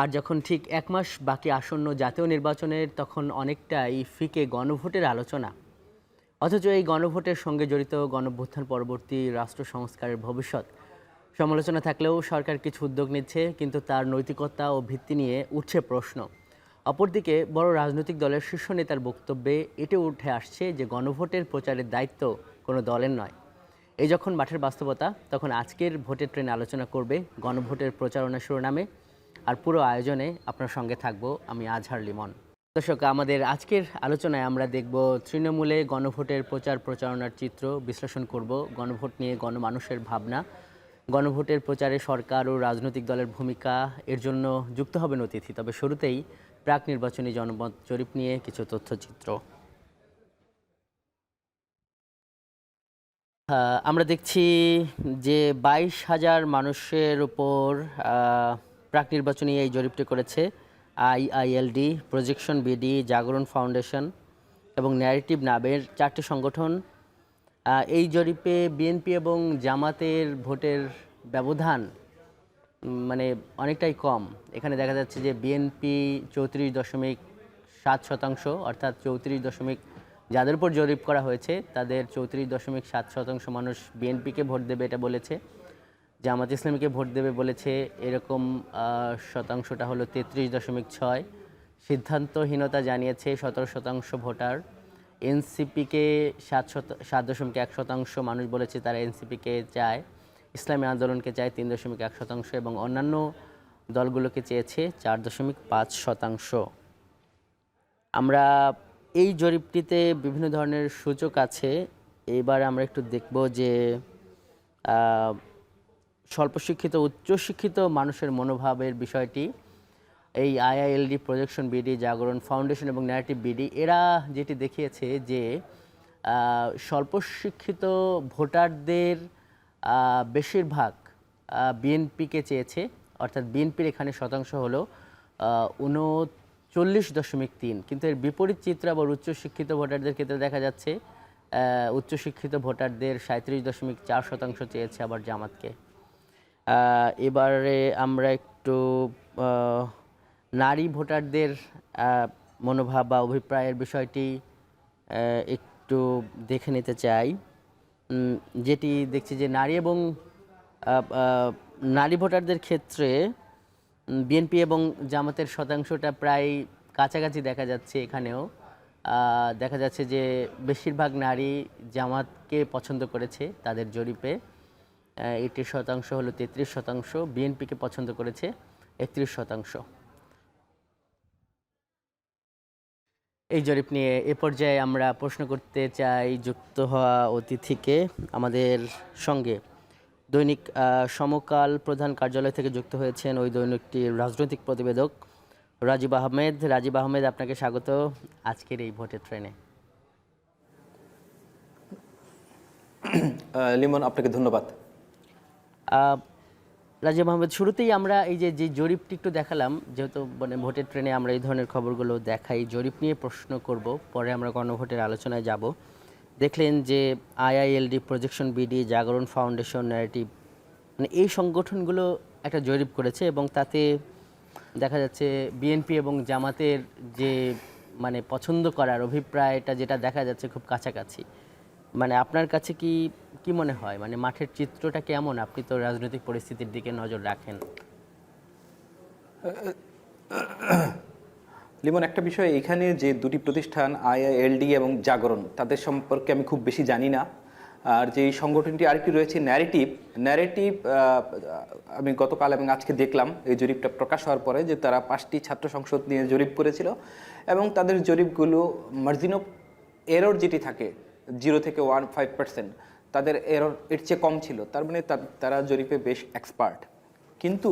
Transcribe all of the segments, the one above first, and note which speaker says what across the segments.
Speaker 1: আর যখন ঠিক ১ মাস বাকি আসন্ন জাতীয় নির্বাচনের তখন অনেকটাই ফিকে গণভোটের আলোচনা। অথচ এই গণভোটের সঙ্গে জড়িত গণঅভ্যুত্থান পরবর্তী রাষ্ট্র সংস্কারের ভবিষ্যৎ সমালোচনা থাকলেও সরকার কিছু উদ্যোগ নিচ্ছে, কিন্তু তার নৈতিকতা ও ভিত্তি নিয়ে উঠছে প্রশ্ন। অপরদিকে বড় রাজনৈতিক দলের শীর্ষ নেতার বক্তব্যে এটি উঠে আসছে যে গণভোটের প্রচারের দায়িত্ব কোনো দলের নয়। এই যখন মাঠের বাস্তবতা, তখন আজকের ভোটের ট্রেনে আলোচনা করবে গণভোটের প্রচারণা শিরোনামে। আর পুরো আয়োজনে আপনার সঙ্গে থাকবো আমি আজহার লিমন। দর্শক, আমাদের আজকের আলোচনায় আমরা দেখব তৃণমূলে গণভোটের প্রচার প্রচারণার চিত্র বিশ্লেষণ করব, গণভোট নিয়ে গণমানুষের ভাবনা, গণভোটের প্রচারে সরকার ও রাজনৈতিক দলের ভূমিকা, এর জন্য যুক্ত হবেন অতিথি। তবে শুরুতেই প্রাক নির্বাচনী জনমত জরিপ নিয়ে কিছু তথ্যচিত্র। আমরা দেখছি যে ২২,০০০ মানুষের উপর প্রাক নির্বাচনী এই জরিপটি করেছে আইআইএলডি, প্রজেকশন বিডি, জাগরণ ফাউন্ডেশন এবং ন্যারেটিভ নামের ৪টি সংগঠন। এই জরিপে বিএনপি এবং জামাতের ভোটের ব্যবধান মানে অনেকটাই কম। এখানে দেখা যাচ্ছে যে বিএনপি ৩৪.৭%, অর্থাৎ ৩৪ যাদের উপর জরিপ করা হয়েছে তাদের ৩৪.৭% মানুষ বিএনপিকে ভোট দেবে এটা বলেছে। জামাত ইসলামীকে ভোট দেবে বলেছে এরকম শতাংশটা হলো ৩৩.৬। সিদ্ধান্তহীনতা জানিয়েছে ১৭% ভোটার। এনসিপিকে ৭.১% মানুষ বলেছে তারা এনসিপিকে চায়। ইসলামী আন্দোলনকে চায় ৩.১%, এবং অন্যান্য দলগুলোকে চেয়েছে ৪.৫%। আমরা এই জরিপটিতে বিভিন্ন ধরনের সূচক আছে। এইবার আমরা একটু দেখব যে স্বল্প শিক্ষিত উচ্চশিক্ষিত মানুষের মনোভাবের বিষয়টি। এই আইআইএলডি, প্রজেকশন বিডি, জাগরণ ফাউন্ডেশন এবং ন্যারেটিভ বিডি এরা যেটি দেখিয়েছে যে স্বল্প শিক্ষিত ভোটারদের বেশিরভাগ বিএনপিকে চেয়েছে, অর্থাৎ বিএনপির এখানে শতাংশ হলো ৩৯.৩। কিন্তু এর বিপরীত চিত্র আবার উচ্চশিক্ষিত ভোটারদের ক্ষেত্রে দেখা যাচ্ছে। উচ্চশিক্ষিত ভোটারদের ৩৭.৪% চেয়েছে আবার জামাতকে। এবারে আমরা একটু নারী ভোটারদের মনোভাব বা অভিপ্রায়ের বিষয়টি একটু দেখে নিতে চাই। যেটি দেখছি যে নারী ভোটারদের ক্ষেত্রে বিএনপি এবং জামাতের শতাংশটা প্রায় কাছাকাছি দেখা যাচ্ছে। এখানেও দেখা যাচ্ছে যে বেশিরভাগ নারী জামাতকে পছন্দ করেছে তাদের জরিপে। এটির শতাংশ হলো ৩৩%, বিএনপিকে পছন্দ করেছে ৩১%। এই জরিপ নিয়ে এ পর্যায়ে আমরা প্রশ্ন করতে চাই যুক্ত হওয়া অতিথিকে। আমাদের সঙ্গে দৈনিক সমকাল প্রধান কার্যালয় থেকে যুক্ত হয়েছেন ওই দৈনিকটির রাজনৈতিক প্রতিবেদক রাজীব আহমেদ। রাজীব আহমেদ, আপনাকে স্বাগত আজকের এই ভোটের ট্রেনে।
Speaker 2: লিমন, আপনাকে ধন্যবাদ।
Speaker 1: রাজীব আহমেদ, শুরুতেই আমরা এই যে জরিপটি একটু দেখালাম, যেহেতু মানে ভোটের ট্রেনে আমরা এই ধরনের খবরগুলো দেখাই, জরিপ নিয়ে প্রশ্ন করব, পরে আমরা গণভোটের আলোচনায় যাব। দেখলেন যে আইআইএলডি, প্রজেকশন বিডি, জাগরণ ফাউন্ডেশন, ন্যারেটিভ, মানে এই সংগঠনগুলো একটা জরিপ করেছে এবং তাতে দেখা যাচ্ছে বিএনপি এবং জামাতের যে মানে পছন্দ করার অভিপ্রায়টা যেটা দেখা যাচ্ছে খুব কাছাকাছি। মানে আপনার কাছে কি মনে হয়, মানে মাঠের চিত্রটা কেমন? আপনি তো রাজনৈতিক পরিস্থিতির দিকে নজর রাখেন।
Speaker 2: লিমন, একটা বিষয়, এখানে যে দুটি প্রতিষ্ঠান আইআইএলডি এবং জাগরণ, তাদের সম্পর্কে আমি খুব বেশি জানি না। আর যে সংগঠনটি আরেকটি রয়েছে ন্যারেটিভ, আমি গতকাল এবং আজকে দেখলাম এই জরিপটা প্রকাশ হওয়ার পরে যে তারা 5টি ছাত্র সংসদ নিয়ে জরিপ করেছিল এবং তাদের জরিপগুলো মার্জিন অফ এরর যেটি থাকে 0 থেকে 1.5%, তাদের এরর এর চেয়ে কম ছিল। তার মানে তারা জরিপে বেশ এক্সপার্ট। কিন্তু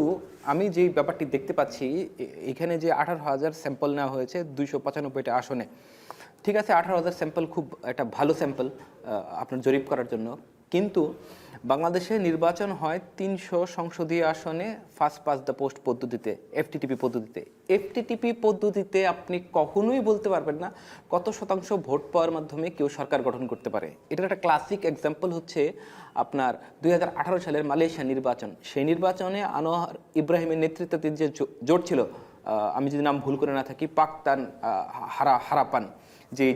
Speaker 2: আমি যেই ব্যাপারটি দেখতে পাচ্ছি, এখানে যে 18,000 স্যাম্পল নেওয়া হয়েছে 295টা আসনে, ঠিক আছে, 18,000 স্যাম্পল খুব একটা ভালো স্যাম্পল আপনার জরিপ করার জন্য। কিন্তু বাংলাদেশে নির্বাচন হয় 300 সংসদীয় আসনে ফার্স্ট পাস দ্য পোস্ট পদ্ধতিতে, এফটিটিপি পদ্ধতিতে। এফটিটিপি পদ্ধতিতে আপনি কখনোই বলতে পারবেন না কত শতাংশ ভোট পাওয়ার মাধ্যমে কেউ সরকার গঠন করতে পারে। এটার একটা ক্লাসিক এক্সাম্পল হচ্ছে আপনার 2018 সালের মালয়েশিয়া নির্বাচন। সেই নির্বাচনে আনোয়ার ইব্রাহিমের নেতৃত্বাধীন যে জোট ছিল, আমি যদি নাম ভুল করে না থাকি, পাকতান হারাপান, যে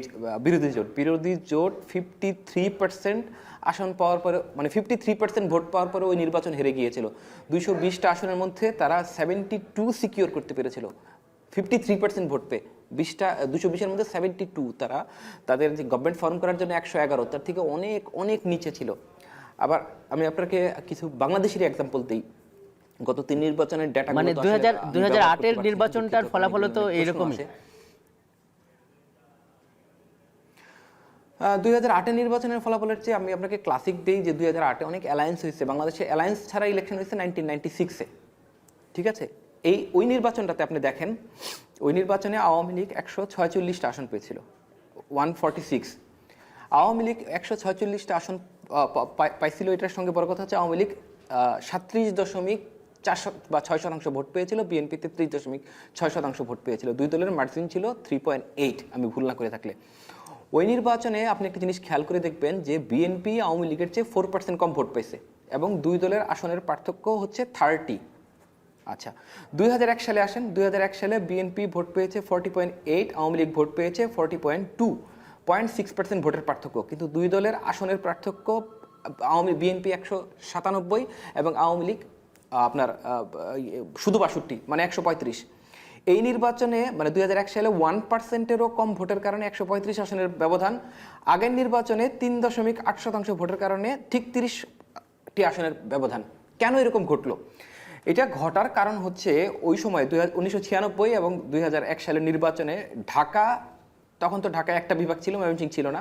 Speaker 2: বিরোধী জোট 53% আসন পাওয়ার পরে, মানে 53% ভোট পাওয়ার পরে ওই নির্বাচন হেরে গিয়েছিল। 220টা আসনের মধ্যে তারা 72 সিকিউর করতে পেরেছিল 53% ভোট পেয়ে। 220-এর মধ্যে 72, তারা তাদের যে গভর্নমেন্ট ফর্ম করার জন্য 111, তার থেকে অনেক অনেক নিচে ছিল। আবার আমি আপনাকে কিছু বাংলাদেশের এক্সাম্পল দিই। গত 3 নির্বাচনের ডেটা,
Speaker 1: মানে 2008-এর নির্বাচনটার ফলাফল তো এইরকমই।
Speaker 2: 2008-এর নির্বাচনের ফলাফলের চেয়ে আমি আপনাকে ক্লাসিক দিই যে 2008-এ অনেক অ্যালায়েন্স হয়েছে। বাংলাদেশে অ্যালায়েন্স ছাড়া ইলেকশন হয়েছে 1996-এ, ঠিক আছে? ওই নির্বাচনটাতে আপনি দেখেন, ওই নির্বাচনে আওয়ামী লীগ 146টা আসন পেয়েছিল, 146। আওয়ামী লীগ 146টা আসন পাইছিল। এটার সঙ্গে বড় কথা হচ্ছে আওয়ামী লীগ 37.4 বা 6% ভোট পেয়েছিল, বিএনপি 33.6% ভোট পেয়েছিল। দুই দলের মার্জিন ছিল 3.8, আমি ভুল না করে থাকলে। ওই নির্বাচনে আপনি একটা জিনিস খেয়াল করে দেখবেন যে বিএনপি আওয়ামী লীগের চেয়ে 4% কম ভোট পেয়েছে এবং দুই দলের আসনের পার্থক্য হচ্ছে 30। আচ্ছা, 2001 সালে আসেন। 2001 সালে বিএনপি ভোট পেয়েছে 40.8, আওয়ামী লীগ ভোট পেয়েছে 40.2, 0.6% ভোটের পার্থক্য। কিন্তু দুই দলের আসনের পার্থক্য, বিএনপি 197 এবং আওয়ামী লীগ আপনার শুধু 62, মানে 135। এই নির্বাচনে মানে 2001 সালে 1%-এরও কম ভোটের কারণে 135 আসনের ব্যবধান। আগের নির্বাচনে 3.8% ভোটের কারণে ঠিক 30টি আসনের ব্যবধান। কেন এরকম ঘটলো? এটা ঘটার কারণ হচ্ছে ওই সময় 1996 এবং 2001 সালের নির্বাচনে ঢাকা, তখন তো ঢাকা একটা বিভাগ ছিল, ময়মনসিংহ ছিল না।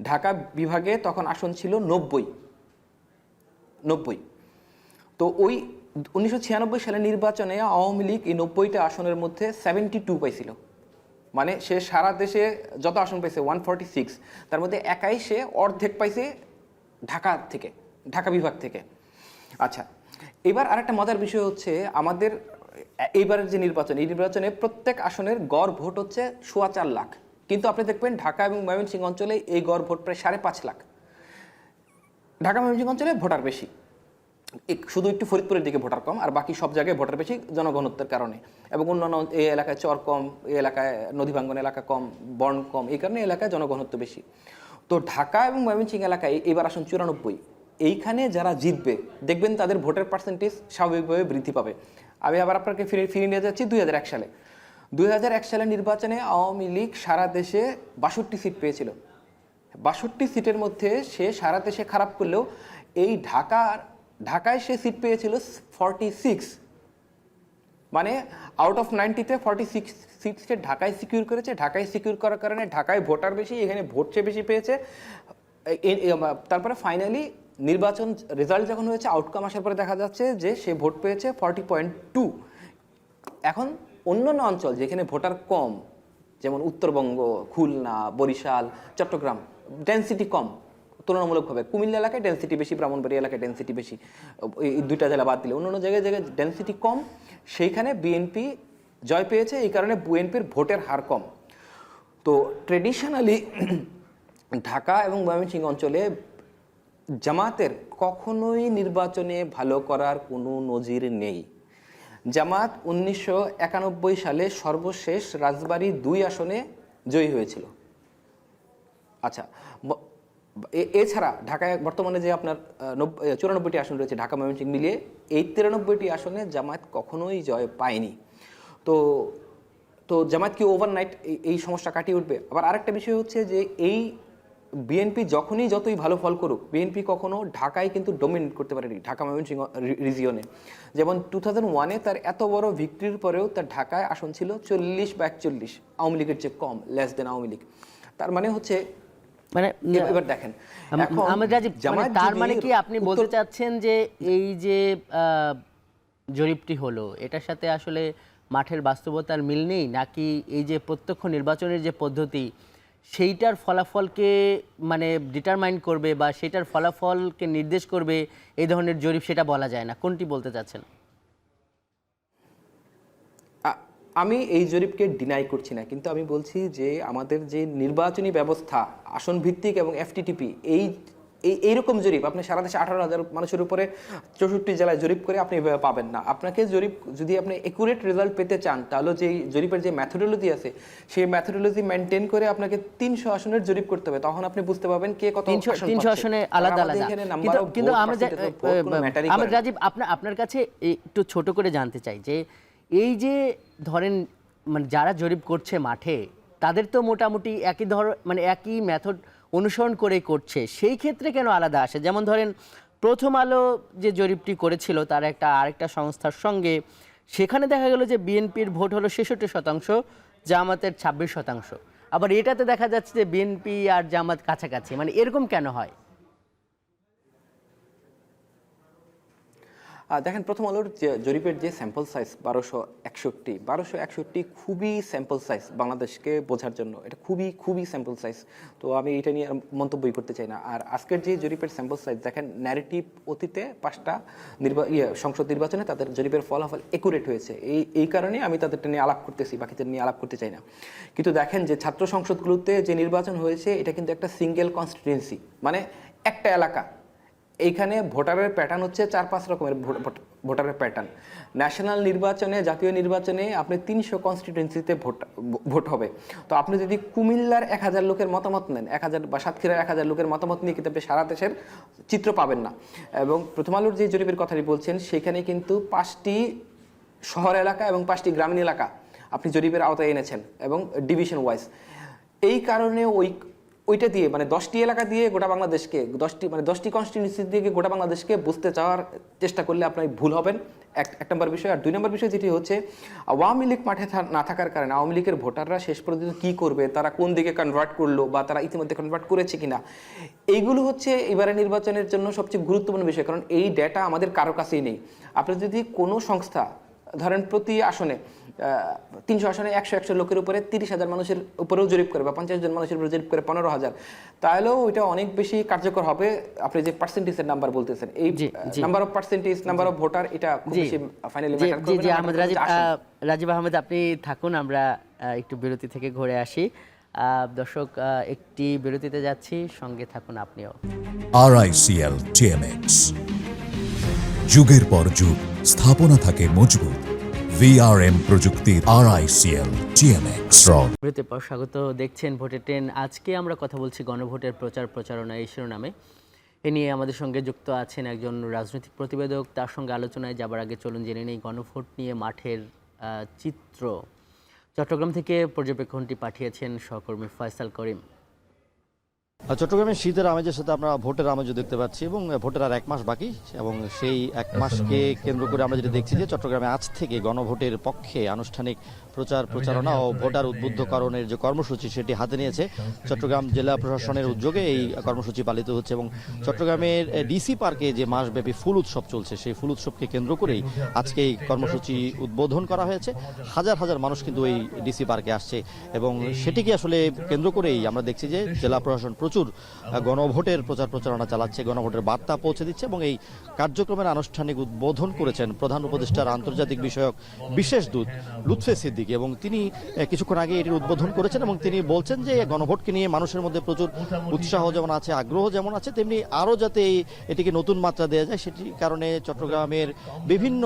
Speaker 2: ঢাকা বিভাগে তখন আসন ছিল 90। তো ওই 1996 সালের নির্বাচনে আওয়ামী লীগ এই 90টা আসনের মধ্যে 72 পাইছিল। মানে সে সারা দেশে যত আসন পাইছে 146, তার মধ্যে একাই সে অর্ধেক পাইছে ঢাকা বিভাগ থেকে। আচ্ছা, এবার আরেকটা মজার বিষয় হচ্ছে আমাদের এইবারের যে নির্বাচন, এই নির্বাচনে প্রত্যেক আসনের গড় ভোট হচ্ছে 4.25 লাখ, কিন্তু আপনি দেখবেন ঢাকা এবং ময়মনসিংহ অঞ্চলে এই গড় ভোট প্রায় 5.5 লাখ। ঢাকা ময়মনসিংহ অঞ্চলে ভোটার বেশি, শুধু একটু ফরিদপুরের দিকে ভোটার কম, আর বাকি সব জায়গায় ভোটার বেশি জনঘনত্বের কারণে। এবং অন্যান্য এই এলাকায় চর কম, এই এলাকায় নদীভাঙ্গন এলাকা কম, বর্ণ কম, এই কারণে এলাকায় জনঘনত্ব বেশি। তো ঢাকা এবং ময়মনসিংহ এলাকায় এবার আসন 94। এইখানে যারা জিতবে দেখবেন তাদের ভোটের পার্সেন্টেজ স্বাভাবিকভাবে বৃদ্ধি পাবে। আমি আবার আপনাকে ফিরে নিয়ে যাচ্ছি 2001 সালে। 2001 সালের নির্বাচনে আওয়ামী লীগ সারা দেশে 62 সিট পেয়েছিল। 62 সিটের মধ্যে সে সারা দেশে খারাপ করলেও এই ঢাকায় সে সিট পেয়েছিল 46, মানে আউট অফ 90-তে 46 সিটকে ঢাকায় সিকিউর করেছে। ঢাকায় সিকিউর করার কারণে ঢাকায় ভোটার বেশি, এখানে ভোট সে বেশি পেয়েছে। তারপরে ফাইনালি নির্বাচন রেজাল্ট যখন হয়েছে, আউটকাম আসার পরে দেখা যাচ্ছে যে সে ভোট পেয়েছে 40.2। এখন অন্যান্য অঞ্চল যেখানে ভোটার কম, যেমন উত্তরবঙ্গ, খুলনা, বরিশাল, চট্টগ্রাম, ডেনসিটি কম তুলনামূলকভাবে। কুমিল্লা এলাকায় ডেনসিটি বেশি, ব্রাহ্মণবাড়িয়া এলাকায় ডেনসিটি বেশি, এই দুইটা জেলা বাদ দিলে অন্যান্য জায়গায় ডেনসিটি কম, সেইখানে বিএনপি জয় পেয়েছে। এই কারণে বিএনপির ভোটের হার কম। তো ট্রেডিশনালি ঢাকা এবং ময়মনসিংহ অঞ্চলে জামাতের কখনোই নির্বাচনে ভালো করার কোনো নজির নেই। জামাত 1991 সালে সর্বশেষ রাজবাড়ী 2 আসনে জয়ী হয়েছিল। আচ্ছা, এছাড়া ঢাকায় বর্তমানে যে আপনার 94টি আসন রয়েছে ঢাকা ময়মনসিংহ মিলিয়ে, এই 93টি আসনে জামাত কখনোই জয় পায়নি। তো জামাত কি ওভারনাইট এই সমস্যা কাটিয়ে উঠবে? আবার আরেকটা বিষয় হচ্ছে যে এই বিএনপি যতই ভালো ফল করুক, বিএনপি কখনো ঢাকায় কিন্তু ডোমিনেট করতে পারেনি, ঢাকা ময়মনসিংহ রিজিয়নে। যেমন 2001-এ তার এত বড় ভিক্টরির পরেও তার ঢাকায় আসন ছিল 40 বা 41, আওয়ামী লীগের চেয়ে কম, লেস দেন আওয়ামী লীগ। তার মানে হচ্ছে, মানে এবার দেখেন
Speaker 1: তার মানে কি আপনি বলতে চাচ্ছেন যে এই যে জরিপটি হলো, এটার সাথে আসলে মাঠের বাস্তবতার মিল নেই, নাকি এই যে প্রত্যক্ষ নির্বাচনের যে পদ্ধতি সেইটার ফলাফলকে মানে ডিটারমাইন করবে বা সেটার ফলাফলকে নির্দেশ করবে এই ধরনের জরিপ, সেটা বলা যায় না। কোনটি বলতে চাচ্ছেন?
Speaker 2: আমি এই জরিপকে ডিনাই করছি না, কিন্তু আমি বলছি যে আমাদের যে নির্বাচনী ব্যবস্থা আসন ভিত্তিক এবং এফটিটিপি এইরকম জরিপ আপনি সারা দেশে 18,000 মানুষের উপরে 64 জেলায় জরিপ করে আপনি এভাবে পাবেন না। আপনাকে জরিপ যদি আপনি একুরেট রেজাল্ট পেতে চান, তাহলে যে জরিপের যে ম্যাথোডোলজি আছে সেই ম্যাথোডোলজি মেনটেন করে আপনাকে 300 আসনের জরিপ করতে হবে, তখন আপনি বুঝতে পারবেন কে কত
Speaker 1: 300 আসনে আলাদা আলাদা। কিন্তু আমরা রাজীব আপনার কাছে একটু ছোট করে জানতে চাই যে এই যে ধরেন মানে যারা জরিপ করছে মাঠে, তাদের তো মোটামুটি একই মানে একই মেথড অনুসরণ করে করছে, সেই ক্ষেত্রে কেন আলাদা আসে? যেমন ধরেন প্রথম আলো যে জরিপটি করেছিল তার আরেকটা সংস্থার সঙ্গে, সেখানে দেখা গেল যে বিএনপির ভোট হলো 66%, জামাতের 26%। আবার এটাতে দেখা যাচ্ছে যে বিএনপি আর জামাত কাছাকাছি, মানে এরকম কেন হয়?
Speaker 2: দেখেন, প্রথম আলোর যে জরিপের যে স্যাম্পল সাইজ 1261 খুবই স্যাম্পল সাইজ বাংলাদেশকে বোঝার জন্য, এটা খুবই স্যাম্পল সাইজ। তো আমি এটা নিয়ে মন্তব্যই করতে চাই না। আর আজকের যে জরিপের স্যাম্পল সাইজ দেখেন, ন্যারেটিভ অতীতে 5টা সংসদ নির্বাচনে তাদের জরিপের ফলাফল একুরেট হয়েছে, এই কারণে আমি তাদেরটা নিয়ে আলাপ করতেছি, বাকিদের নিয়ে আলাপ করতে চাই না। কিন্তু দেখেন যে ছাত্র সংসদগুলোতে যে নির্বাচন হয়েছে এটা কিন্তু একটা সিঙ্গেল কনস্টিটুয়েন্সি, মানে একটা এলাকা। এইখানে ভোটারের প্যাটার্ন হচ্ছে 4-5 রকমের ভোটারের প্যাটার্ন। ন্যাশনাল নির্বাচনে, জাতীয় নির্বাচনে আপনি 300 কনস্টিটুয়েন্সিতে ভোট হবে। তো আপনি যদি কুমিল্লার 1000 লোকের মতামত নেন, 1000 বা সাতক্ষীরার 1000 লোকের মতামত নিয়ে কিন্তু আপনি সারা দেশের চিত্র পাবেন না। এবং প্রথম আলোর যে জরিপের কথাটি বলছেন, সেখানে কিন্তু 5টি শহর এলাকা এবং 5টি গ্রামীণ এলাকা আপনি জরিপের আওতায় এনেছেন এবং ডিভিশন ওয়াইজ। এই কারণে ওইটা দিয়ে মানে 10টি এলাকা দিয়ে গোটা বাংলাদেশকে 10টি কনস্টিটিউয়েন্সি দিয়ে গোটা বাংলাদেশকে বুঝতে চাওয়ার চেষ্টা করলে আপনি ভুল হবেন, এক নম্বর বিষয়। আর 2 নম্বর বিষয় যেটি হচ্ছে, আওয়ামী লীগ মাঠে না থাকার কারণে আওয়ামী লীগের ভোটাররা শেষ পর্যন্ত কী করবে, তারা কোন দিকে কনভার্ট করলো বা তারা ইতিমধ্যে কনভার্ট করেছে কিনা, এইগুলো হচ্ছে এবারে নির্বাচনের জন্য সবচেয়ে গুরুত্বপূর্ণ বিষয়। কারণ এই ডেটা আমাদের কারো কাছেই নেই। আপনি যদি কোনো সংস্থা ধরেন প্রতি আসনে 300 আসনে 100 লোকের উপরে 30,000 মানুষের উপরেও জরিপ করে বা 50 জন মানুষের উপরে জরিপ করে 15,000, তাহলেও ওইটা অনেক বেশি কার্যকর হবে। আপনি যে পার্সেন্টেজের নাম্বার বলতেছেন, এই number of percentage, number of voter, এটা খুব বেশি ফাইনালি ম্যাটার করবে না।
Speaker 1: রাজীব আহমেদ, আপনি থাকুন, আমরা একটু বিরতি থেকে ঘুরে আসি। দর্শক, একটি বিরতিতে যাচ্ছি, সঙ্গে থাকুন আপনিও।
Speaker 3: RICL TMX, যুগের পর যুগ স্থাপনা থাকে মজবুত। VRM প্রযুক্তির RICL TMX।
Speaker 1: বিরতির পর স্বাগত, দেখছেন ভোটের ট্রেন। আজকে আমরা কথা বলছি গণভোটের প্রচারণা এই শিরোনামে। এ নিয়ে আমাদের সঙ্গে যুক্ত আছেন একজন রাজনৈতিক প্রতিবেদক। তার সঙ্গে আলোচনায় যাবার আগে চলুন জেনে নেই গণভোট নিয়ে মাঠের চিত্র। চট্টগ্রাম থেকে পর্যবেক্ষণটি পাঠিয়েছেন সহকর্মী ফয়সাল করিম।
Speaker 4: চট্টগ্রামে শীতের আমেজের সাথে আমরা ভোটের আমেজও দেখতে পাচ্ছি এবং ভোটের আর 1 মাস বাকি, এবং সেই 1 মাসকে কেন্দ্র করে আমরা যেটা দেখছি যে চট্টগ্রামে আজ থেকে গণভোটের পক্ষে আনুষ্ঠানিক প্রচারণা ও ভোটার উদ্বুদ্ধকরণের যে কর্মসূচি সেটি হাতে নিয়েছে চট্টগ্রাম জেলা প্রশাসনের উদ্যোগে। এই কর্মসূচি পালিত হচ্ছে এবং চট্টগ্রামের ডিসি পার্কে যে মাসব্যাপী ফুল উৎসব চলছে, সেই ফুল উৎসবকে কেন্দ্র করেই আজকে এই কর্মসূচি উদ্বোধন করা হয়েছে। হাজার হাজার মানুষ কিন্তু এই ডিসি পার্কে আসছে এবং সেটিকে আসলে কেন্দ্র করেই আমরা দেখছি যে জেলা প্রশাসন প্রচুর গণভোটের প্রচারণা চালাচ্ছে, গণভোটের বার্তা পৌঁছে দিচ্ছে এবং এই কার্যক্রমের আনুষ্ঠানিক উদ্বোধন করেছেন প্রধান উপদেষ্টার আন্তর্জাতিক বিষয়ক বিশেষ দূত লুৎফে সিদ্দিকী, এবং তিনি কিছুক্ষণ আগে এটির উদ্বোধন করেছেন এবং তিনি বলছেন যে গণভোটকে নিয়ে মানুষের মধ্যে প্রচুর উৎসাহ যেমন আছে, আগ্রহ যেমন আছে, তেমনি আরও যাতে এটিকে নতুন মাত্রা দেওয়া যায় সেটির কারণে চট্টগ্রামের বিভিন্ন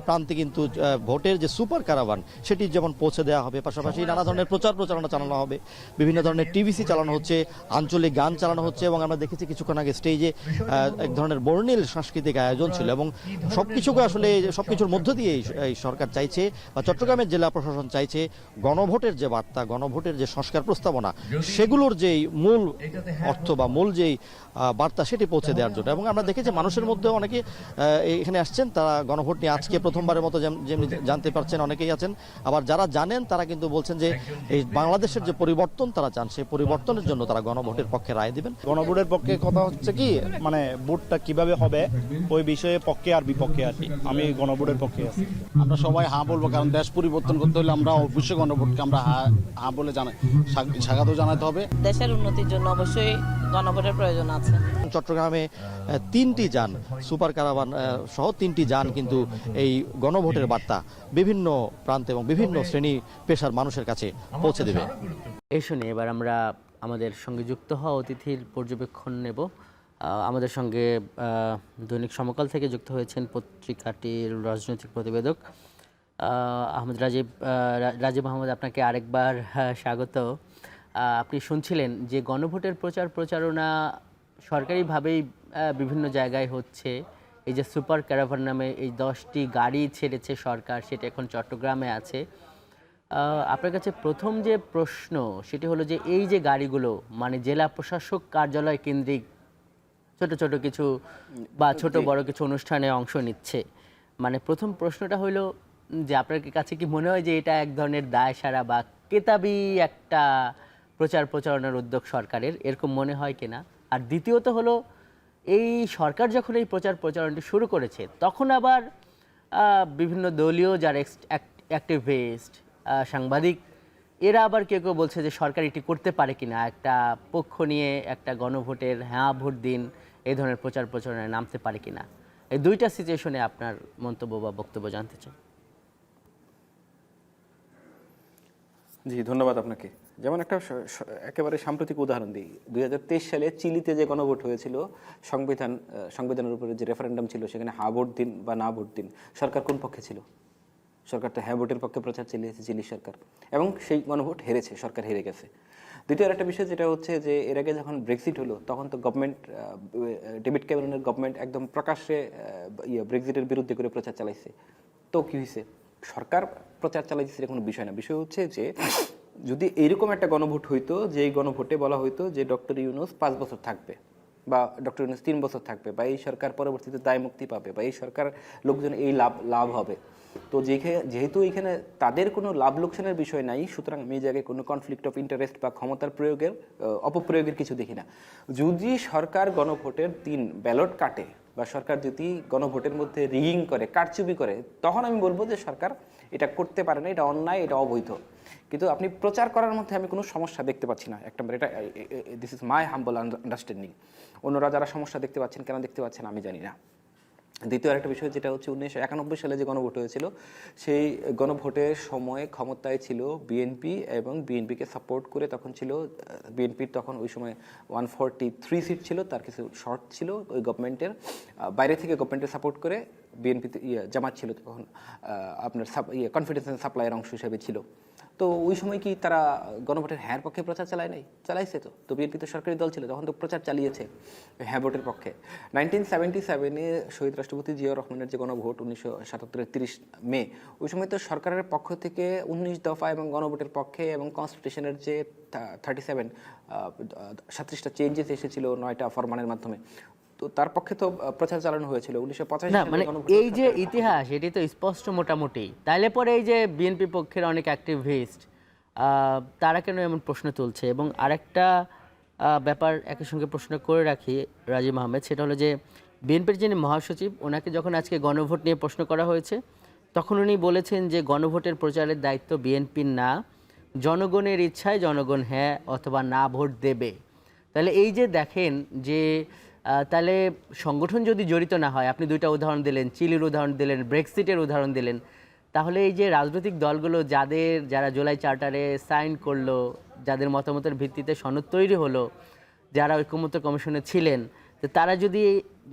Speaker 4: প্রান্তে কিন্তু ভোটের যে সুপার কারাভান সেটি যেমন পৌঁছে দেওয়া হবে, পাশাপাশি নানা ধরনের প্রচারণা চালানো হবে, বিভিন্ন ধরনের টিভিসি চালানো হচ্ছে, আঞ্চলিক গান চালানো হচ্ছে এবং আমরা দেখেছি কিছুক্ষণ আগে স্টেজে এক ধরনের বর্ণিল সাংস্কৃতিক আয়োজন ছিল। এবং সবকিছুকে আসলে সবকিছুর মধ্য দিয়ে এই সরকার চাইছে বা চট্টগ্রামের জেলা প্রশাসন চাইছে গণভোটের যে বার্তা, গণভোটের যে সংস্কার প্রস্তাবনা, সেগুলোর যেই মূল অর্থ বা মূল যেই বার্তা সেটি পৌঁছে দেওয়ার জন্য। এবং আমরা দেখেছি মানুষের মধ্যে অনেকে এখানে আসছেন, তারা গণভোট নিয়ে আজকে প্রথমবারের মতো যেমনি জানতে পারছেন অনেকেই আছেন, আবার যারা জানেন তারা কিন্তু বলছেন যে এই বাংলাদেশের যে পরিবর্তন তারা চান, সেই পরিবর্তনের জন্য তারা গণভোটের পক্ষে রায় দিবেন।
Speaker 5: গণভোটের পক্ষে কথা হচ্ছে কি, মানে ভোটটা কিভাবে হবে ওই বিষয়ে পক্ষে আর বিপক্ষে আর কি। আমি গণভোটের পক্ষে আছি। আমরা সবাই হ্যাঁ বলবো, কারণ দেশ পরিবর্তন করতে হলে আমরা অবশ্যই গণভোটকে আমরা হা বলে স্বাগত জানাতে হবে।
Speaker 6: দেশের উন্নতির জন্য অবশ্যই গণভোটের প্রয়োজন আছে।
Speaker 4: চট্টগ্রামে 3টি যান সুপার কারাভান সহ 3টি যান কিন্তু এই গণভোটের বার্তা বিভিন্ন প্রান্তে এবং বিভিন্ন শ্রেণী পেশার মানুষের কাছে পৌঁছে দেবে।
Speaker 1: এই শুনে এবার আমরা আমাদের সঙ্গে যুক্ত হওয়া অতিথির পর্যবেক্ষণ নেব। আমাদের সঙ্গে দৈনিক সমকাল থেকে যুক্ত হয়েছেন পত্রিকাটির রাজনৈতিক প্রতিবেদক আহমেদ রাজীব আহমেদ, আপনাকে আরেকবার স্বাগত। আপনি শুনছিলেন যে গণভোটের প্রচারণা সরকারিভাবেই বিভিন্ন জায়গায় হচ্ছে। এই যে সুপার ক্যারাভান নামে এই 10টি গাড়ি ছেড়েছে সরকার, সেটা এখন চট্টগ্রামে আছে। আপনার কাছে প্রথম যে প্রশ্ন সেটি হলো যে এই যে গাড়িগুলো মানে জেলা প্রশাসক কার্যালয় কেন্দ্রিক ছোট ছোট কিছু বা ছোট বড় কিছু অনুষ্ঠানে অংশ নিচ্ছে, মানে প্রথম প্রশ্নটা হলো যে আপনার কাছে কি মনে হয় যে এটা এক ধরনের দায়সারা বা কেতাবি একটা প্রচারণার উদ্যোগ সরকারের, এরকম মনে হয় কিনা? আর দ্বিতীয়ত হলো এই সরকার যখন এই প্রচারণাটি শুরু করেছে তখন আবার বিভিন্ন দলীয় যারা অ্যাক্টিভিস্ট সাংবাদিক এরা আবার কেউ কেউ বলছে যে সরকার এটি করতে পারে কিনা, একটা পক্ষ নিয়ে একটা গণভোটের হ্যাঁ ভোট দিন এই ধরনের প্রচারণায় নামতে পারে কিনা। এই দুইটা সিচুয়েশনে আপনার মন্তব্য বা বক্তব্য জানতে চাই।
Speaker 2: জি, ধন্যবাদ আপনাকে। যেমন একটা একেবারে সাম্প্রতিক উদাহরণ দিই, 2023 সালে চিলিতে যে গণভোট হয়েছিল সংবিধানের উপরে যে রেফারেন্ডাম ছিল, সেখানে হ্যাঁ ভোট দিন বা না ভোট দিন, সরকার কোন পক্ষে ছিল? সরকার তো হ্যাঁ ভোটের পক্ষে প্রচার চালিয়েছে চিলি সরকার, এবং সেই গণভোট হেরেছে, সরকার হেরে গেছে। দ্বিতীয় একটা বিষয় যেটা হচ্ছে যে এর আগে যখন ব্রেক্সিট হলো তখন তো গভর্নমেন্ট, ডেভিড ক্যামেরনের গভর্নমেন্ট একদম প্রকাশ্যে ব্রেক্সিটের বিরুদ্ধে করে প্রচার চালাইছে। তো কি হয়েছে? সরকার প্রচার চালাইছে কোনো বিষয় না, বিষয় হচ্ছে যে যদি এইরকম একটা গণভোট হইতো, যে এই গণভোটে বলা হইতো যে ডক্টর ইউনূস 5 বছর থাকবে বা ডক্টর ইউনূস 3 বছর থাকবে বা এই সরকার পরবর্তীতে দায় মুক্তি পাবে বা এই সরকার লোকজন এই লাভ হবে, তো যেহেতু এখানে তাদের কোনো লাভ লোকসানের বিষয় নাই, সুতরাং আমি এই জায়গায় কোনো কনফ্লিক্ট অফ ইন্টারেস্ট বা ক্ষমতার অপপ্রয়োগের কিছু দেখি না। যদি সরকার গণভোটের দিন ব্যালট কাটে বা সরকার যদি গণভোটের মধ্যে রিগিং করে, কারচুপি করে, তখন আমি বলবো যে সরকার এটা করতে পারে না, এটা অন্যায়, এটা অবৈধ। কিন্তু আপনি প্রচার করার মধ্যে আমি কোনো সমস্যা দেখতে পাচ্ছি না। একটা এটা this is my humble understanding. অন্যরা যারা সমস্যা দেখতে পাচ্ছেন, কেন দেখতে পাচ্ছেন আমি জানি না। দ্বিতীয় একটা বিষয় যেটা হচ্ছে 1991 সালে যে গণভোট হয়েছিল, সেই গণভোটের সময় ক্ষমতায় ছিল বিএনপি এবং বিএনপিকে সাপোর্ট করে তখন ছিল বিএনপির তখন ওই সময় 143 সিট ছিল, তার কিছু শর্ট ছিল ওই গভর্নমেন্টের বাইরে থেকে গভর্নমেন্টের সাপোর্ট করে বিএনপিতে জামাত ছিল তখন আপনার কনফিডেন্স অ্যান্ড সাপ্লাইয়ের অংশ হিসেবে ছিল। তো ওই সময় কি তারা গণভোটের হ্যাঁ পক্ষে প্রচার চালায় নাই? চালাইছে তো বিএনপি তো সরকারি দল ছিল, তখন তো প্রচার চালিয়েছে হ্যাঁ ভোটের পক্ষে। 1977-এ শহীদ রাষ্ট্রপতি জিয়াউর রহমানের যে গণভোট 1977-এর 30 মে, ওই সময় তো সরকারের পক্ষ থেকে 19 দফা এবং গণভোটের পক্ষে এবং কনস্টিটিউশনের যে 37টা চেঞ্জেস এসেছিল 9টা ফরমানের মাধ্যমে, তো তার পক্ষে তো প্রচার চালানো হয়েছিল 1985
Speaker 1: না, মানে এই যে ইতিহাস এটি তো স্পষ্ট মোটামুটি। তাইলে পরে এই যে বিএনপি পক্ষের অনেক অ্যাক্টিভিস্ট তারা কেন এমন প্রশ্ন তুলছে? এবং আরেকটা ব্যাপার একই সঙ্গে প্রশ্ন করে রাখি রাজীব আহমেদ, সেটা হলো যে বিএনপির যিনি মহাসচিব, ওনাকে যখন আজকে গণভোট নিয়ে প্রশ্ন করা হয়েছে তখন উনি বলেছেন যে গণভোটের প্রচারের দায়িত্ব বিএনপির না, জনগণের ইচ্ছায় জনগণ হ্যাঁ অথবা না ভোট দেবে। তাহলে এই যে দেখেন যে তাহলে সংগঠন যদি জড়িত না হয়, আপনি দুইটা উদাহরণ দিলেন, চিলির উদাহরণ দিলেন, ব্রেক্সিটের উদাহরণ দিলেন, তাহলে এই যে রাজনৈতিক দলগুলো যারা জুলাই চার্টারে সাইন করলো, যাদের মতামতের ভিত্তিতে সনদ তৈরি হলো, যারা ঐকমত্য কমিশনে ছিলেন, তো তারা যদি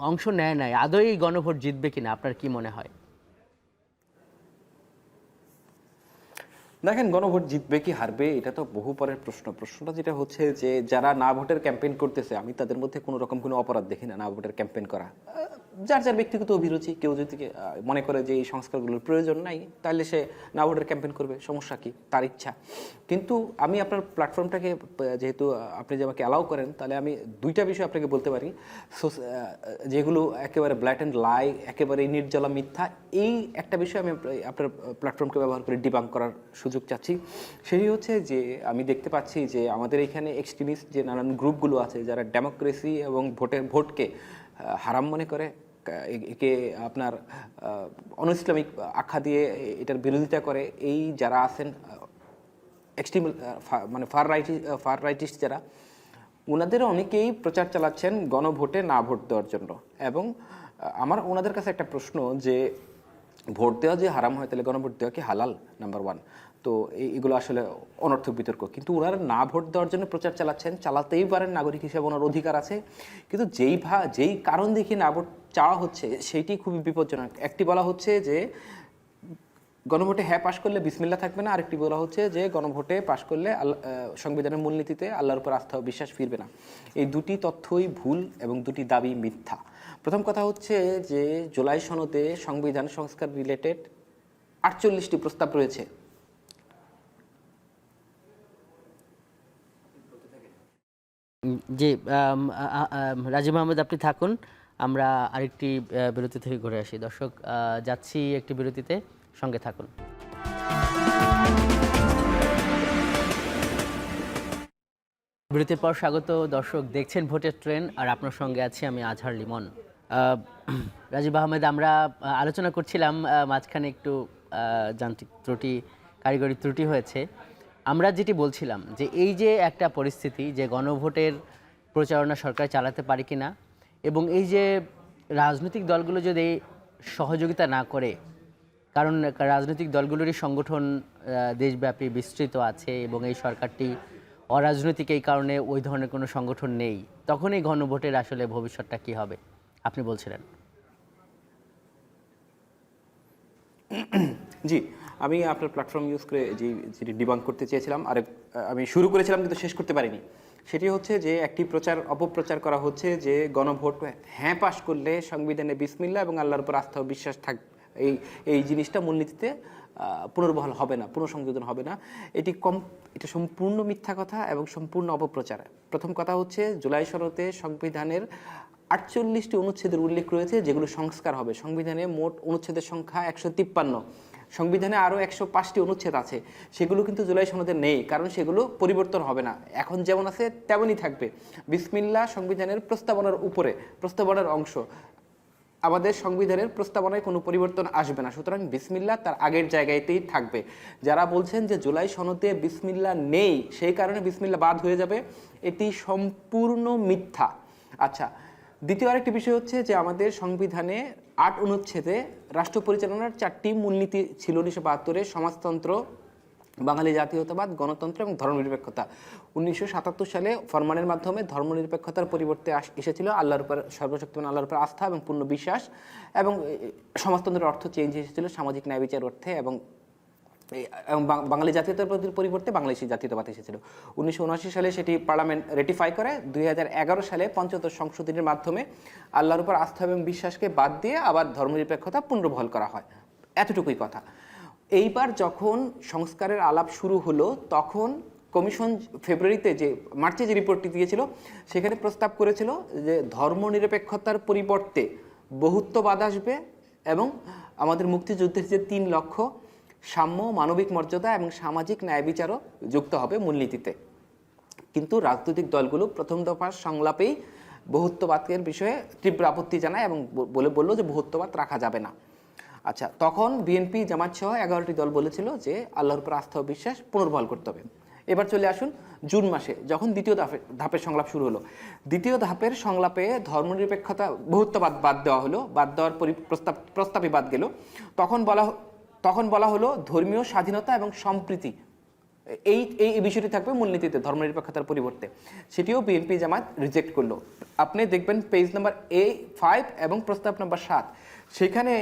Speaker 1: অংশ নেয় নাই, আদৌ এই গণভোট জিতবে কিনা আপনার কি মনে হয়?
Speaker 2: দেখেন, গণভোট জিতবে কি হারবে এটা তো বহু পরের প্রশ্নটা যেটা হচ্ছে যে যারা না ভোটের ক্যাম্পেইন করতেছে, আমি তাদের মধ্যে কোনো রকম কোনো অপরাধ দেখি না ভোটের ক্যাম্পেইন করা। যার ব্যক্তিগত অভিরুচি, কেউ যদি মনে করে যে এই সংস্কারগুলোর প্রয়োজন নাই, তাহলে সে না ভোটের ক্যাম্পেইন করবে, সমস্যা কি, তার ইচ্ছা। কিন্তু আমি আপনার প্ল্যাটফর্মটাকে, যেহেতু আপনি যে আমাকে অ্যালাউ করেন, তাহলে আমি দুইটা বিষয় আপনাকে বলতে পারি যেগুলো একেবারে ব্ল্যাটেন্ট লাই, একেবারে নির্জলা মিথ্যা। এই একটা বিষয় আমি আপনার প্ল্যাটফর্মকে ব্যবহার করে ডিবাঙ্ক করার সুযোগ চাচ্ছি। সেই হচ্ছে যে আমি দেখতে পাচ্ছি যে আমাদের এখানে এক্সট্রিমিস্ট যে নানান গ্রুপগুলো আছে, যারা ডেমোক্রেসি এবং ভোটকে হারাম মনে করে, একে আপনার অনইসলামিক আখ্যা দিয়ে এটার বিরোধিতা করে এই যারা আছেন এক্সট্রিম মানে ফার রাইটিস্ট যারা, ওনাদের অনেকেই প্রচার চালাচ্ছেন গণভোটে না ভোট দেওয়ার জন্য। এবং আমার ওনাদের কাছে একটা প্রশ্ন যে ভোট দেওয়া যে হারাম হয় তাহলে গণভোট দেওয়া কি হালাল? Number one. তো এগুলো আসলে অনর্থক বিতর্ক, কিন্তু ওনারা না ভোট দেওয়ার জন্য প্রচার চালাচ্ছেন, চালাতেই পারেন, নাগরিক হিসেবে ওনার অধিকার আছে। কিন্তু যেই কারণ দেখি না ভোট চাওয়া হচ্ছে সেইটি খুবই বিপজ্জনক। একটি বলা হচ্ছে যে গণভোটে হ্যাঁ পাশ করলে বিসমিল্লাহ থাকবে না, আরেকটি বলা হচ্ছে যে গণভোটে পাশ করলে সংবিধানের মূলনীতিতে আল্লাহর উপর আস্থা ও বিশ্বাস ফিরবে না। এই দুটি তথ্যই ভুল এবং দুটি দাবি মিথ্যা। প্রথম কথা হচ্ছে যে জুলাই সনদে সংবিধান সংস্কার রিলেটেড 48টি প্রস্তাব রয়েছে।
Speaker 1: জি, রাজীব আহমেদ আপনি থাকুন, আমরা আরেকটি বিরতি থেকে ঘুরে আসি। দর্শক, যাচ্ছি একটি বিরতিতে, সঙ্গে থাকুন। বিরতির পর স্বাগত। দর্শক দেখছেন ভোটের ট্রেন, আর আপনার সঙ্গে আছি আমি আজহার লিমন। রাজীব আহমেদ, আমরা আলোচনা করছিলাম, মাঝখানে একটু যান্ত্রিক ত্রুটি, কারিগরি ত্রুটি হয়েছে। আমরা যেটি বলছিলাম যে এই যে একটা পরিস্থিতি যে গণভোটের প্রচারণা সরকার চালাতে পারে কি না, এবং এই যে রাজনৈতিক দলগুলো যদি সহযোগিতা না করে, কারণ রাজনৈতিক দলগুলোরই সংগঠন দেশব্যাপী বিস্তৃত আছে এবং এই সরকারটি অরাজনৈতিক, এই কারণে ওই ধরনের কোনো সংগঠন নেই, তখন এই গণভোটের আসলে ভবিষ্যৎটা কী হবে আপনি বলছিলেন?
Speaker 2: জি, আমি আপনার প্ল্যাটফর্ম ইউজ করে যেটি ডিবাঙ্ক করতে চেয়েছিলাম, আমি শুরু করেছিলাম কিন্তু শেষ করতে পারিনি। সেটি হচ্ছে যে একটি অপপ্রচার করা হচ্ছে যে গণভোট হ্যাঁ পাশ করলে সংবিধানে বিসমিল্লাহ এবং আল্লাহর উপর আস্থা ও বিশ্বাস এই জিনিসটা মূলনীতিতে পুনর্বহাল হবে না, পুনঃসংযোজন হবে না। এটা সম্পূর্ণ মিথ্যা কথা এবং সম্পূর্ণ অপপ্রচার। প্রথম কথা হচ্ছে জুলাই সনদে সংবিধানের 48টি অনুচ্ছেদের উল্লেখ রয়েছে যেগুলো সংস্কার হবে। সংবিধানে মোট অনুচ্ছেদের সংখ্যা 153। সংবিধানে আরও 105টি অনুচ্ছেদ আছে, সেগুলো কিন্তু জুলাই সনদে নেই, কারণ সেগুলো পরিবর্তন হবে না, এখন যেমন আছে তেমনই থাকবে। বিসমিল্লাহ সংবিধানের প্রস্তাবনার অংশ, আমাদের সংবিধানের প্রস্তাবনায় কোনো পরিবর্তন আসবে না, সুতরাং বিসমিল্লাহ তার আগের জায়গাতেই থাকবে। যারা বলছেন যে জুলাই সনদে বিসমিল্লাহ নেই সেই কারণে বিসমিল্লাহ বাদ হয়ে যাবে, এটি সম্পূর্ণ মিথ্যা। আচ্ছা, দ্বিতীয় আরেকটি বিষয় হচ্ছে যে আমাদের সংবিধানে 8 অনুচ্ছেদে রাষ্ট্র পরিচালনার 4টি মূলনীতি ছিল 1972-এ: সমাজতন্ত্র, বাঙালি জাতীয়তাবাদ, গণতন্ত্র এবং ধর্মনিরপেক্ষতা। 1977 সালে ফরমানের মাধ্যমে ধর্মনিরপেক্ষতার পরিবর্তে এসেছিল আল্লাহর উপর, সর্বশক্তিমান আল্লাহর উপর আস্থা এবং পূর্ণ বিশ্বাস, এবং সমাজতন্ত্রের অর্থ চেঞ্জ এসেছিল সামাজিক ন্যায় বিচার অর্থে, এবং বাঙালি জাতীয়তাবাদের পরিবর্তে বাংলাদেশি জাতীয়তাবাদ এসেছিল। 1979 সালে সেটি পার্লামেন্ট রেটিফাই করে। 2011 সালে পঞ্চদশ সংশোধনীর মাধ্যমে আল্লাহর উপর আস্থা এবং বিশ্বাসকে বাদ দিয়ে আবার ধর্মনিরপেক্ষতা পুনর্বহাল করা হয়। এতটুকুই কথা। এইবার যখন সংস্কারের আলাপ শুরু হলো, তখন কমিশন মার্চে যে রিপোর্টটি দিয়েছিল সেখানে প্রস্তাব করেছিল যে ধর্মনিরপেক্ষতার পরিবর্তে বহুত্ববাদ আসবে এবং আমাদের মুক্তিযুদ্ধের যে 3 লক্ষ্য, সাম্য, মানবিক মর্যাদা এবং সামাজিক ন্যায় বিচারও যুক্ত হবে মূলনীতিতে। কিন্তু রাজনৈতিক দলগুলো প্রথম দফার সংলাপেই বহুত্ববাদের বিষয়ে তীব্র আপত্তি জানায় এবং বলল যে বহুত্ববাদ রাখা যাবে না। আচ্ছা, তখন বিএনপি, জামাত সহ 11টি দল বলেছিল যে আল্লাহর উপর আস্থা ও বিশ্বাস পুনর্বহাল করতে হবে। এবার চলে আসুন জুন মাসে, যখন দ্বিতীয় ধাপের সংলাপ শুরু হলো। দ্বিতীয় ধাপের সংলাপে ধর্মনিরপেক্ষতা, বহুত্ববাদ বাদ দেওয়া হলো, বাদ দেওয়ার প্রস্তাবই বাদ গেল। তখন বলা হলো ধর্মীয় স্বাধীনতা এবং সম্প্রীতি, এই বিষয়টি থাকবে মূলনীতিতে ধর্মনিরপেক্ষতার পরিবর্তে। সেটিও বিএনপি জামাত রিজেক্ট করলো। আপনি দেখবেন পেজ নাম্বার A5 এবং প্রস্তাব নাম্বার 7, সেখানে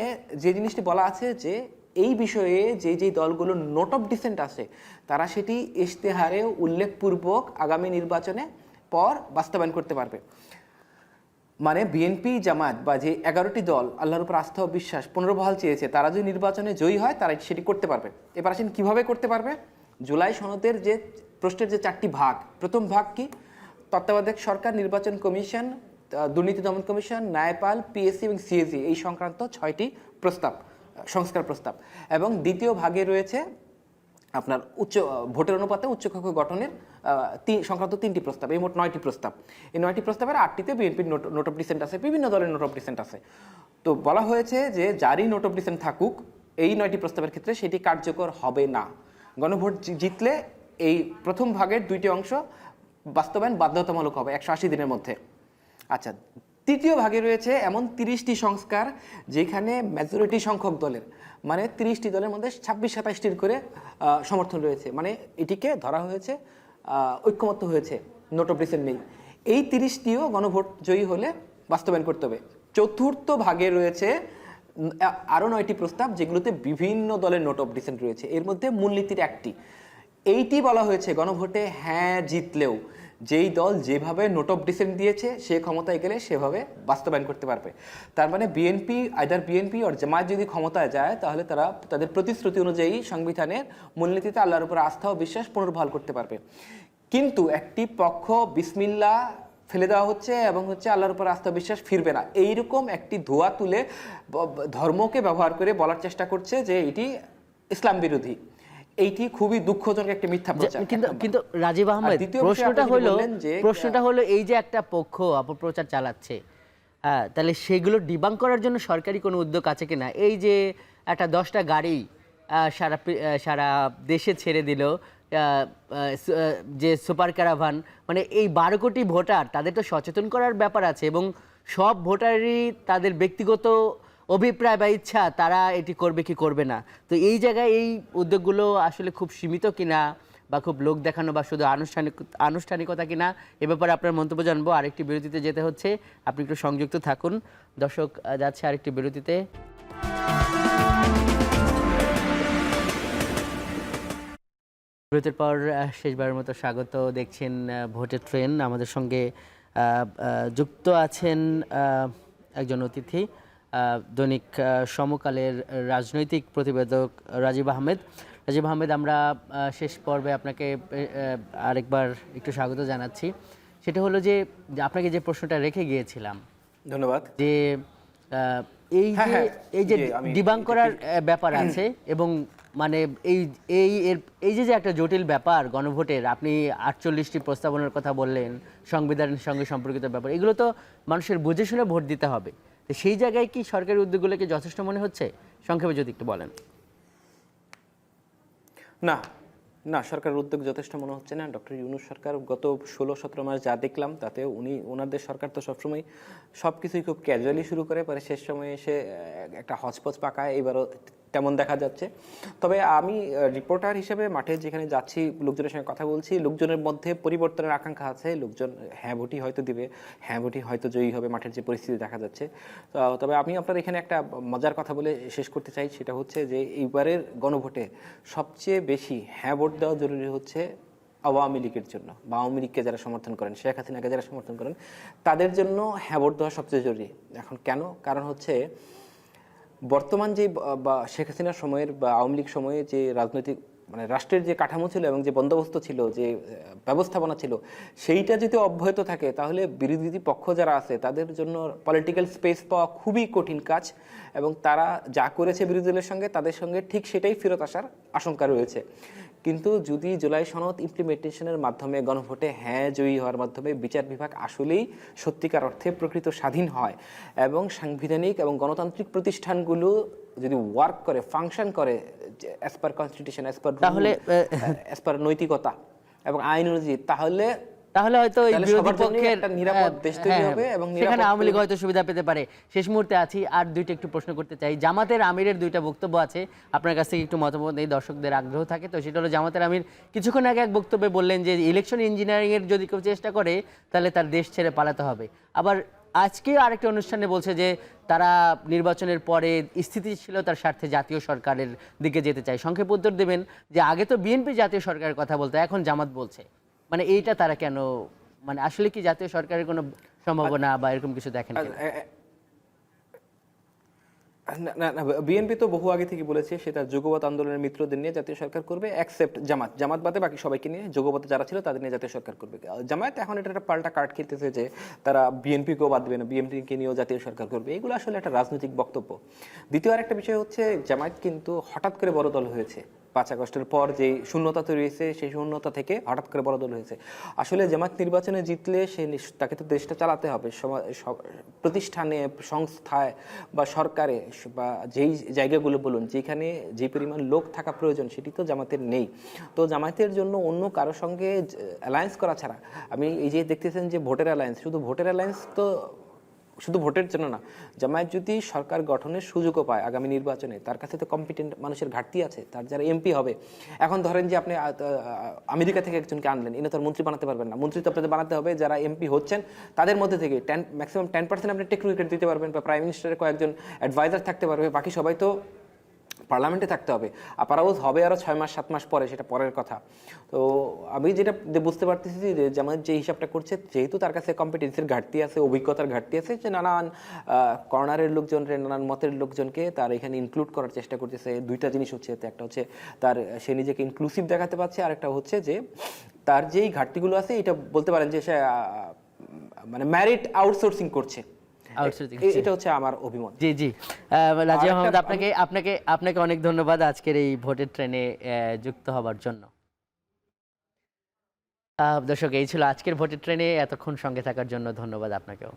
Speaker 2: যে জিনিসটি বলা আছে যে এই বিষয়ে যে দলগুলো নোট অফ ডিসেন্ট আছে তারা সেটি ইশতেহারে উল্লেখপূর্বক আগামী নির্বাচনে পর বাস্তবায়ন করতে পারবে। মানে বিএনপি, জামাত বা যে 11টি দল আল্লাহর উপর আস্থা ও বিশ্বাস পুনর্বহাল চেয়েছে, তারা যদি নির্বাচনে জয়ী হয় তারা সেটি করতে পারবে। এবার আসেন কীভাবে করতে পারবে। জুলাই সনদের যে প্রশ্নের যে 4টি ভাগ, প্রথম ভাগ কি? তত্ত্বাবধায়ক সরকার, নির্বাচন কমিশন, দুর্নীতি দমন কমিশন, ন্যায়পাল, পিএসসি এবং সিএসি, এই সংক্রান্ত 6টি প্রস্তাব, সংস্কার প্রস্তাব। এবং দ্বিতীয় ভাগে রয়েছে আপনার ভোটের অনুপাতে উচ্চকক্ষ গঠনের সংক্রান্ত 3টি প্রস্তাব, এই মোট 9টি প্রস্তাব। এই 9টি প্রস্তাবের 8টিতে বিএনপির নোট অফ ডিসেন্ট আছে, বিভিন্ন দলের নোট অফ ডিসেন্ট আছে। তো বলা হয়েছে যে যারই নোট অফ ডিসেন্ট থাকুক এই 9টি প্রস্তাবের ক্ষেত্রে সেটি কার্যকর হবে না। গণভোট জিতলে এই প্রথম ভাগের 2টি অংশ বাস্তবায়ন বাধ্যতামূলক হবে 180 দিনের মধ্যে। আচ্ছা, তৃতীয় ভাগে রয়েছে এমন 30টি সংস্কার যেখানে মেজরিটি সংখ্যক দলের, মানে 30টি দলের মধ্যে 26-27টির করে সমর্থন রয়েছে, মানে এটিকে ধরা হয়েছে ঐক্যমত্য হয়েছে, নোট অফ ডিসেন্ট নেই। এই 30টিও গণভোট জয়ী হলে বাস্তবায়ন করতে হবে। চতুর্থ ভাগে রয়েছে আরও 9টি প্রস্তাব যেগুলোতে বিভিন্ন দলের নোট অফ ডিসেন্ট রয়েছে, এর মধ্যে মূলনীতির একটি। এইটি বলা হয়েছে গণভোটে হ্যাঁ জিতলেও যেই দল যেভাবে নোট অফ ডিসেন্ট দিয়েছে সে ক্ষমতায় গেলে সেভাবে বাস্তবায়ন করতে পারবে। তার মানে বিএনপি আর জামায়াত যদি ক্ষমতায় যায় তাহলে তারা তাদের প্রতিশ্রুতি অনুযায়ী সংবিধানের মূলনীতিতে আল্লাহর উপর আস্থা ও বিশ্বাস পুনর্বহাল করতে পারবে। কিন্তু একটি পক্ষ বিসমিল্লাহ ফেলে দেওয়া হচ্ছে এবং আল্লাহর উপর আস্থা বিশ্বাস ফিরবে না, এইরকম একটি ধোঁয়া তুলে ধর্মকে ব্যবহার করে বলার চেষ্টা করছে যে এটি ইসলাম বিরোধী। এইটি খুবই দুঃখজনক একটা মিথ্যা প্রচার।
Speaker 1: কিন্তু রাজীব আহমেদ, প্রশ্নটা হলো এই যে একটা পক্ষ অপপ্রচার চালাচ্ছে, হ্যাঁ, তাহলে সেগুলো ডিবাঙ্ক করার জন্য সরকারি কোনো উদ্যোগ আছে কিনা? এই যে একটা 10টা গাড়ি সারা দেশে ছেড়ে দিল, যে সুপার ক্যারাভান, মানে এই 12 কোটি ভোটার, তাদের তো সচেতন করার ব্যাপার আছে এবং সব ভোটারই তাদের ব্যক্তিগত অভিপ্রায় বা ইচ্ছা তারা এটি করবে কি করবে না। তো এই জায়গায় এই উদ্যোগগুলো আসলে খুব সীমিত কিনা বা খুব লোক দেখানো বা শুধু আনুষ্ঠানিকতা কিনা, এ ব্যাপারে আপনার মন্তব্য জানবো। আরেকটি বিরতিতে যেতে হচ্ছে, আপনি একটু সংযুক্ত থাকুন। দর্শক, যাচ্ছে আরেকটি বিরতিতে। বিরতির পর শেষবারের মতো স্বাগত। দেখছেন ভোটের ট্রেন। আমাদের সঙ্গে যুক্ত আছেন একজন অতিথি, দৈনিক সমকালের রাজনৈতিক প্রতিবেদক রাজীব আহমেদ। রাজীব আহমেদ, আমরা শেষ পর্বে আপনাকে আরেকবার একটু স্বাগত জানাচ্ছি। সেটা হলো যে আপনাকে যে প্রশ্নটা রেখে গিয়েছিলাম,
Speaker 2: ধন্যবাদ, যে
Speaker 1: এই যে ডিবাঙ্ক করার ব্যাপার আছে এবং মানে এই যে একটা জটিল ব্যাপার গণভোটের, আপনি 48টি প্রস্তাবনার কথা বললেন, সংবিধানের সঙ্গে সম্পর্কিত ব্যাপার, এগুলো তো মানুষের বুঝে শুনে ভোট দিতে হবে। তো সেই জায়গায় কি সরকারি উদ্যোগগুলোকে যথেষ্ট মনে হচ্ছে? সংক্ষেপে যদি একটু বলেন।
Speaker 2: না, সরকারের উদ্যোগ যথেষ্ট মনে হচ্ছে না। ডক্টর ইউনূস সরকার গত 16-17 মাস যা দেখলাম তাতে ওনাদের সরকার তো সবসময় সব কিছুই খুব ক্যাজুয়ালি শুরু করে, পরে শেষ সময়ে এসে একটা হচপচ পাকায়, এবারও তেমন দেখা যাচ্ছে। তবে আমি রিপোর্টার হিসেবে মাঠে যেখানে যাচ্ছি, লোকজনের সঙ্গে কথা বলছি, লোকজনের মধ্যে পরিবর্তনের আকাঙ্ক্ষা আছে। লোকজন হ্যাঁ ভোটই হয়তো দিবে, হ্যাঁ ভোটই হয়তো জয়ী হবে, মাঠের যে পরিস্থিতি দেখা যাচ্ছে। তবে আমি আপনার এখানে একটা মজার কথা বলে শেষ করতে চাই, সেটা হচ্ছে যে এইবারের গণভোটে সবচেয়ে বেশি হ্যাঁ ভোট দেওয়া জরুরি হচ্ছে আওয়ামী লীগের জন্য, বা আওয়ামী লীগকে যারা সমর্থন করেন, শেখ হাসিনাকে যারা সমর্থন করেন, তাদের জন্য হ্যাঁ ভোট দেওয়া সবচেয়ে জরুরি। এখন কেন? কারণ হচ্ছে বর্তমান যে বা শেখ হাসিনার সময়ের বা আওয়ামী লীগ সময়ে যে রাজনৈতিক মানে রাষ্ট্রের যে কাঠামো ছিল এবং যে বন্দোবস্ত ছিল, যে ব্যবস্থাপনা ছিল, সেইটা যদি অব্যাহত থাকে তাহলে বিরোধী পক্ষ যারা আছে তাদের জন্য পলিটিক্যাল স্পেস পাওয়া খুবই কঠিন কাজ, এবং তারা যা করেছে বিরোধী দলের সঙ্গে তাদের সঙ্গে ঠিক সেটাই ফেরত আসার আশঙ্কা রয়েছে। কিন্তু যদি জুলাই সনদ ইমপ্লিমেন্টেশনের মাধ্যমে গণভোটে হ্যাঁ জয়ী হওয়ার মাধ্যমে বিচার বিভাগ আসলেই সত্যিকার অর্থে প্রকৃত স্বাধীন হয় এবং সাংবিধানিক এবং গণতান্ত্রিক প্রতিষ্ঠানগুলো যদি ওয়ার্ক করে, ফাংশন করে as per constitution, as per নৈতিকতা এবং আইন অনুযায়ী, তাহলে
Speaker 1: হয়তো এই বিরোধী পক্ষের
Speaker 2: নিরাপদ দেশ তৈরি হবে এবং
Speaker 1: সেখানে আওয়ামী লীগ হয়তো সুবিধা পেতে পারে। শেষ মুহূর্তে আছি, আর দুইটা একটু প্রশ্ন করতে চাই। জামাতের আমিরের দুইটা বক্তব্য আছে, আপনার কাছ থেকে একটু মতামত নেই, দর্শকদের আগ্রহ থাকে। তো সেটা হলো, জামাতের আমির কিছুক্ষণ আগে এক বক্তব্যে বললেন যে ইলেকশন ইঞ্জিনিয়ারিং এর যদি কেউ চেষ্টা করে তাহলে তার দেশ ছেড়ে পালাতে হবে। আবার আজকে আরেকটা অনুষ্ঠানে বলছে যে তারা নির্বাচনের পরে স্থিতিশীলতার স্বার্থে জাতীয় সরকারের দিকে যেতে চায়। সংক্ষেপে উত্তর দেবেন যে আগে তো বিএনপি জাতীয় সরকারের কথা বলতো, এখন জামাত বলছে, মানে এইটা তারা কেন, মানে আসলে কি জাতীয় সরকারের কোনো সম্ভাবনা বা এরকম কিছু দেখেন?
Speaker 2: না, বিএনপি তো বহু আগে থেকে বলেছে সে তার যুগপৎ আন্দোলনের মিত্রদের নিয়ে জাতীয় সরকার করবে, অ্যাকসেপ্ট জামাত বাদে বাকি সবাইকে নিয়ে, যুগপথে যারা ছিল তাদের নিয়ে জাতীয় সরকার করবে। জামায়াত এখন এটা একটা পাল্টা কার্ড খেলতেছে যে তারা বিএনপিকেও বাদ দেবে না, বিএনপিকে নিয়েও জাতীয় সরকার করবে। এগুলো আসলে একটা রাজনৈতিক বক্তব্য। দ্বিতীয় আরেকটা বিষয় হচ্ছে, জামায়াত কিন্তু হঠাৎ করে বড় দল হয়েছে, 5 আগস্টের পর যে শূন্যতা তৈরি হয়েছে সেই শূন্যতা থেকে হঠাৎ করে বড় দল হয়েছে। আসলে জামায়াত নির্বাচনে জিতলে তাকে তো দেশটা চালাতে হবে, প্রতিষ্ঠানে, সংস্থায় বা সরকারে বা যেই জায়গাগুলো বলুন যেখানে যে পরিমাণ লোক থাকা প্রয়োজন সেটি তো জামাতের নেই। তো জামায়াতের জন্য অন্য কারোর সঙ্গে অ্যালায়েন্স করা ছাড়া, আমি এই যে দেখতেছেন যে ভোটের অ্যালায়েন্স, শুধু ভোটের অ্যালায়েন্স তো শুধু ভোটের জন্য না, জামায়াত যদি সরকার গঠনের সুযোগও পায় আগামী নির্বাচনে, তার কাছে তো কম্পিটেন্ট মানুষের ঘাটতি আছে, তার যারা এমপি হবে। এখন ধরেন যে আপনি আমেরিকা থেকে একজনকে আনলেন, এনে তো আর মন্ত্রী বানাতে পারবেন না। মন্ত্রী তো আপনাদের বানাতে হবে যারা এমপি হচ্ছেন তাদের মধ্যে থেকে ম্যাক্সিমাম 10% আপনি টেকনোক্রেট দিতে পারবেন, বা প্রাইম মিনিস্টারের কয়েকজন অ্যাডভাইজার থাকতে পারবে, বাকি সবাই তো পার্লামেন্টে থাকতে হবে। আপার হাউস হবে আরও 6 মাস 7 মাস পরে, সেটা পরের কথা। তো আমি যেটা বুঝতে পারতেছি যে জামায়াত যে হিসাবটা করছে, যেহেতু তার কাছে কম্পিটেন্সির ঘাটতি আছে, অভিজ্ঞতার ঘাটতি আছে, যে নানান কর্নারের লোকজনকে, নানান মতের লোকজনকে তার এখানে ইনক্লুড করার চেষ্টা করতেছে। দুইটা জিনিস হচ্ছে, একটা হচ্ছে তার সে নিজেকে ইনক্লুসিভ দেখাতে পারছে, আর একটা হচ্ছে যে তার যেই ঘাটতিগুলো আছে এটা বলতে পারেন যে সে মানে ম্যারিট আউটসোর্সিং করছে। এটা হচ্ছে আমার অভিমত।
Speaker 1: জি জি, রাজিয়া আহমেদ, আপনাকে অনেক ধন্যবাদ আজকের এই ভোটের ট্রেনে যুক্ত হবার জন্য। দর্শক, এই ছিল আজকের ভোটের ট্রেনে, এতক্ষণ সঙ্গে থাকার জন্য ধন্যবাদ আপনাকেও।